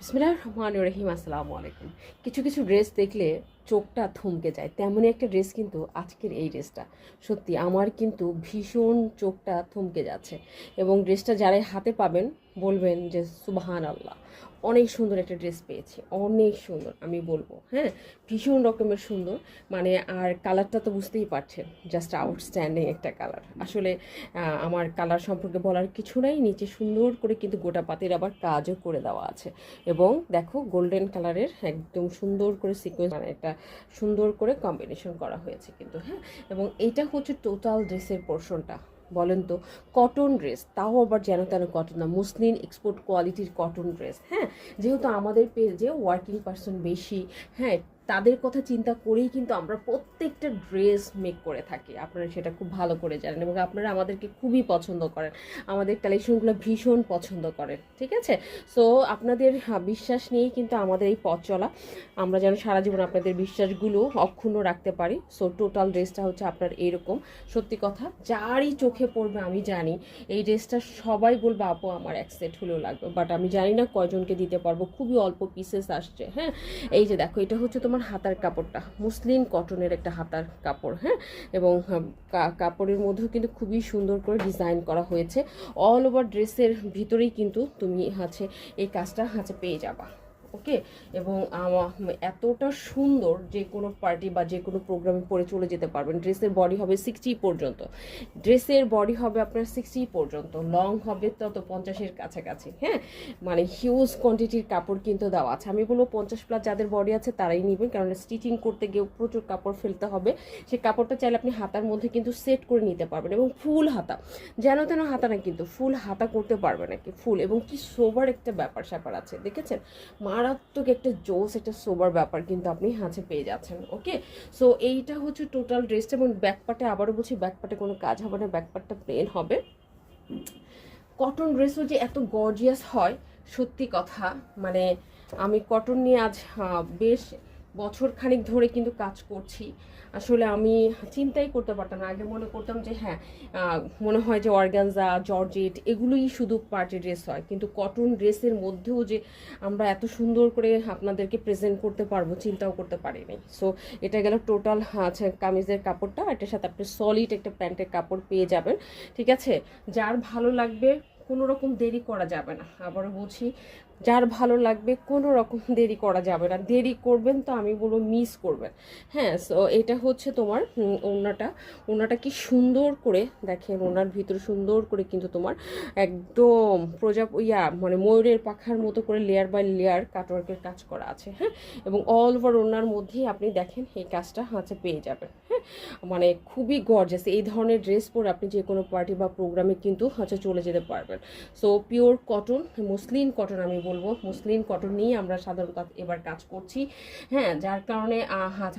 বিসমিল্লাহির রহমানির রহিম। আসসালামু আলাইকুম। কিছু কিছু ড্রেস দেখলে চোখটা থমকে যায়, তেমনই একটা ড্রেস কিন্তু আজকের এই ড্রেসটা। সত্যি আমার কিন্তু ভীষণ চোখটা থমকে যাচ্ছে, এবং ড্রেসটা যারাই হাতে পাবেন বলবেন যে সুবহান আল্লাহ, অনেক সুন্দর একটা ড্রেস পেয়েছি, অনেক সুন্দর আমি বলবো। হ্যাঁ, ভীষণ রকমের সুন্দর। মানে আর কালারটা তো বুঝতেই পারছেন, জাস্ট আউটস্ট্যান্ডিং একটা কালার। আসলে আমার কালার সম্পর্কে বলার কিছু নাই। নিচে সুন্দর করে কিন্তু গোটা পাতির আবার কাজও করে দেওয়া আছে, এবং দেখো গোল্ডেন কালারের একদম সুন্দর করে সিকোয়েন্স, মানে একটা সুন্দর করে কম্বিনেশন করা হয়েছে কিন্তু। হ্যাঁ, এবং এইটা হচ্ছে টোটাল ড্রেসের পোর্শনটা। বলেন তো, কটন ড্রেস, তাও আবার যেন তেন কটন না, মুসলিম এক্সপোর্ট কোয়ালিটির কটন ড্রেস। হ্যাঁ, যেহেতু আমাদের পেজে ওয়ার্কিং পারসন বেশি, হ্যাঁ, তাদের কথা চিন্তা করেই কিন্তু আমরা প্রত্যেকটা ড্রেস মেক করে থাকি। আপনারা সেটা খুব ভালো করে জানেন, এবং আপনারা আমাদেরকে খুবই পছন্দ করেন, আমাদের কালেকশনগুলো ভীষণ পছন্দ করেন। ঠিক আছে, সো আপনাদের বিশ্বাস নিয়েই কিন্তু আমাদের এই পথ চলা। আমরা যেন সারা জীবন আপনাদের বিশ্বাসগুলো অক্ষুণ্ণ রাখতে পারি। সো টোটাল ড্রেসটা হচ্ছে আপনার এইরকম। সত্যি কথা, যারই চোখে পড়বে আমি জানি এই ড্রেসটা সবাই বলবে আপু আমার এক সেট হলেও লাগবে, বাট আমি জানি না কয়জনকে দিতে পারবো, খুবই অল্প পিসেস আসছে। হ্যাঁ, এই যে দেখো, এটা হচ্ছে তোমার হাতার কাপড়টা, মুসলিম কটনের একটা হাতার কাপড়। হ্যাঁ, এবং কাপড়ের মধ্যেও কিন্তু খুবই সুন্দর করে ডিজাইন করা হয়েছে। অল ওভার ড্রেসের ভিতরেই কিন্তু তুমি এই কাজটা পেয়ে যাবা। ওকে, এবং এতটা সুন্দর, যে কোনো পার্টি বা যে কোনো প্রোগ্রামে পরে চলে যেতে পারবেন। ড্রেসের বডি হবে 60 পর্যন্ত, ড্রেসের বডি হবে আপনার 60 পর্যন্ত, লং হবে তত 50-এর কাছাকাছি। হ্যাঁ, মানে হিউজ কোয়ান্টিটির কাপড় কিন্তু দেওয়া আছে। আমি বলবো 50+ যাদের বডি আছে তারাই নেবেন, কারণ স্টিচিং করতে গিয়েও প্রচুর কাপড় ফেলতে হবে। সেই কাপড়টা চাইলে আপনি হাতার মধ্যে কিন্তু সেট করে নিতে পারবেন, এবং ফুল হাতা, যেন তেন হাতা না, কিন্তু ফুল হাতা করতে পারবে নাকি ফুল, এবং কি সোবার একটা ব্যাপার স্যাপার আছে, দেখেছেন? মারাত্মক একটা জোস, একটা সোবার ব্যাপার কিন্তু আপনি পেয়ে যাচ্ছেন। ওকে, সো এইটা হচ্ছে টোটাল ড্রেসটা। এবং ব্যাকপার্টে আবারও বলছি, ব্যাকপার্টে কোনো কাজ হবে না, ব্যাকপার্টটা প্লেন হবে। কটন ড্রেসও যে এত গর্জিয়াস হয়, সত্যি কথা। মানে আমি কটন নিয়ে আজ বেশ বছর খানিক ধরে কিন্তু কাজ করছি। আসলে আমি চিন্তাই করতে পারতাম না, আগে মনে করতাম যে হ্যাঁ, মনে হয় যে অর্গানজা, জর্জেট এগুলোই শুধু পার্টি ড্রেস হয়, কিন্তু কটন ড্রেসের মধ্যেও যে আমরা এত সুন্দর করে আপনাদেরকে প্রেজেন্ট করতে পারবো চিন্তাও করতে পারিনি। সো এটা গেল টোটাল কামিজের কাপড়টা। এটার সাথে আপনি সলিড একটা প্যান্টের কাপড় পেয়ে যাবেন। ঠিক আছে, যার ভালো লাগবে কোনো রকম দেরি করা যাবে না। আবারও বলছি, যার ভালো লাগবে কোনো রকম দেরি করা যাবে না। দেরি করবেন তো আমি বলবো মিস করবেন। হ্যাঁ, সো এটা হচ্ছে তোমার ওড়নাটা কি সুন্দর করে দেখেন, ওনার ভিতরে সুন্দর করে কিন্তু তোমার একদম মানে ময়ূরের পাখার মতো করে লেয়ার বাই লেয়ার কাটওয়ার্কের কাজ করা আছে। হ্যাঁ, এবং অল ওভার ওনার মধ্যেই আপনি দেখেন এই কাজটা পেয়ে যাবেন। হ্যাঁ, মানে খুবই গর্জাস। এই ধরনের ড্রেস পরে আপনি যে কোনো পার্টি বা প্রোগ্রামে কিন্তু চলে যেতে পারবেন। সো পিওর কটন, মুসলিম কটন, আমি বলবো মুসলিম কটন নিয়ে আমরা সাধারণত এবার কাজ করছি। হ্যাঁ, যার কারণে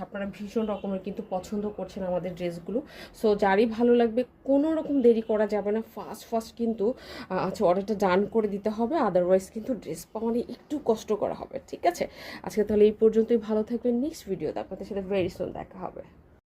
আপনারা ভীষণ রকমের কিন্তু পছন্দ করছেন আমাদের ড্রেসগুলো। সো যারই ভালো লাগবে কোনো রকম দেরি করা যাবে না, ফার্স্ট কিন্তু অর্ডারটা ডান করে দিতে হবে, আদারওয়াইজ কিন্তু ড্রেস পাওয়া নিয়ে একটু কষ্ট করা হবে। ঠিক আছে, আজকে তাহলে এই পর্যন্তই। ভালো থাকবেন, নেক্সট ভিডিওতে আপনাদের সাথে ভেরি সুন দেখা হবে।